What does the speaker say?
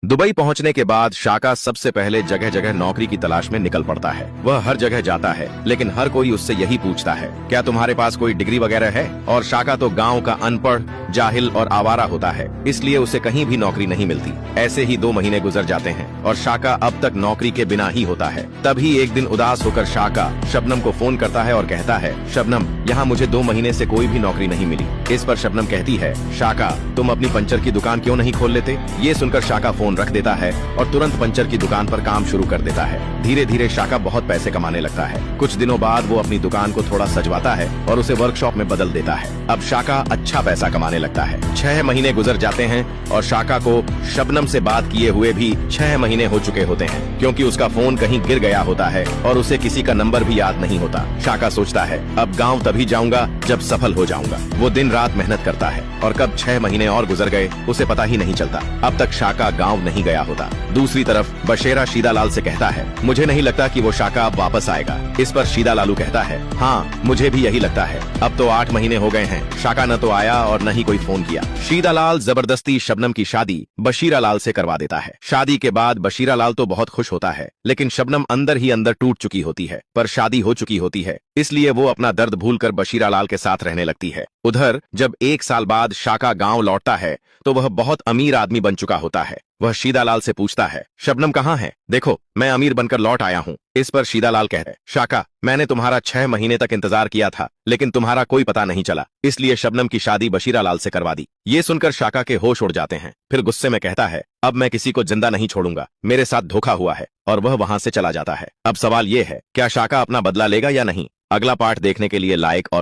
Dubai पहुंचने के बाद शाका सबसे पहले जगह जगह नौकरी की तलाश में निकल पड़ता है। वह हर जगह जाता है, लेकिन हर कोई उससे यही पूछता है, क्या तुम्हारे पास कोई डिग्री वगैरह है? और शाका तो गांव का अनपढ़, जाहिल और आवारा होता है, इसलिए उसे कहीं भी नौकरी नहीं मिलती। ऐसे ही 2 महीने गुजर जाते हैं और शाका अब तक नौकरी के बिना ही होता है। तभी एक दिन उदास होकर शाका शबनम को फोन करता है और कहता है, शबनम, यहाँ मुझे 2 महीने से कोई भी नौकरी नहीं मिली। इस पर शबनम कहती है, शाका, तुम अपनी पंचर की दुकान क्यों नहीं खोल लेते? ये सुनकर शाका फोन रख देता है और तुरंत पंचर की दुकान पर काम शुरू कर देता है। धीरे धीरे शाका बहुत पैसे कमाने लगता है। कुछ दिनों बाद वो अपनी दुकान को थोड़ा सजवाता है और उसे वर्कशॉप में बदल देता है। अब शाका अच्छा पैसा कमाने लगता है। 6 महीने गुजर जाते हैं और शाका को शबनम से बात किए हुए भी 6 महीने हो चुके होते हैं, क्योंकि उसका फोन कहीं गिर गया होता है और उसे किसी का नंबर भी याद नहीं होता। शाका सोचता है, अब गाँव तभी जाऊंगा जब सफल हो जाऊंगा। वो दिन रात मेहनत करता है और कब 6 महीने और गुजर गए उसे पता ही नहीं चलता। अब तक शाका गाँव नहीं गया होता। दूसरी तरफ बशेरा शीदालाल से कहता है, मुझे नहीं लगता कि वो शाका अब वापस आएगा। इस पर शीदालालू कहता है, हाँ, मुझे भी यही लगता है। अब तो 8 महीने हो गए हैं, शाका न तो आया और न ही कोई फोन किया। शीदालाल जबरदस्ती शबनम की शादी बशीरालाल से करवा देता है। शादी के बाद बशीरालाल तो बहुत खुश होता है, लेकिन शबनम अंदर ही अंदर टूट चुकी होती है। पर शादी हो चुकी होती है, इसलिए वो अपना दर्द भूलकर बशीरालाल के साथ रहने लगती है। उधर जब 1 साल बाद शाका गांव लौटता है तो वह बहुत अमीर आदमी बन चुका होता है। वह शीदालाल से पूछता है, शबनम कहाँ है? देखो, मैं अमीर बनकर लौट आया हूँ। इस पर शीदालाल कह रहे, शाका, मैंने तुम्हारा 6 महीने तक इंतजार किया था, लेकिन तुम्हारा कोई पता नहीं चला, इसलिए शबनम की शादी बशीरालाल से करवा दी। ये सुनकर शाका के होश उड़ जाते हैं। फिर गुस्से में कहता है, अब मैं किसी को जिंदा नहीं छोड़ूंगा, मेरे साथ धोखा हुआ है, और वह वहां से चला जाता है। अब सवाल ये है, क्या शाका अपना बदला लेगा या नहीं? अगला पार्ट देखने के लिए लाइक और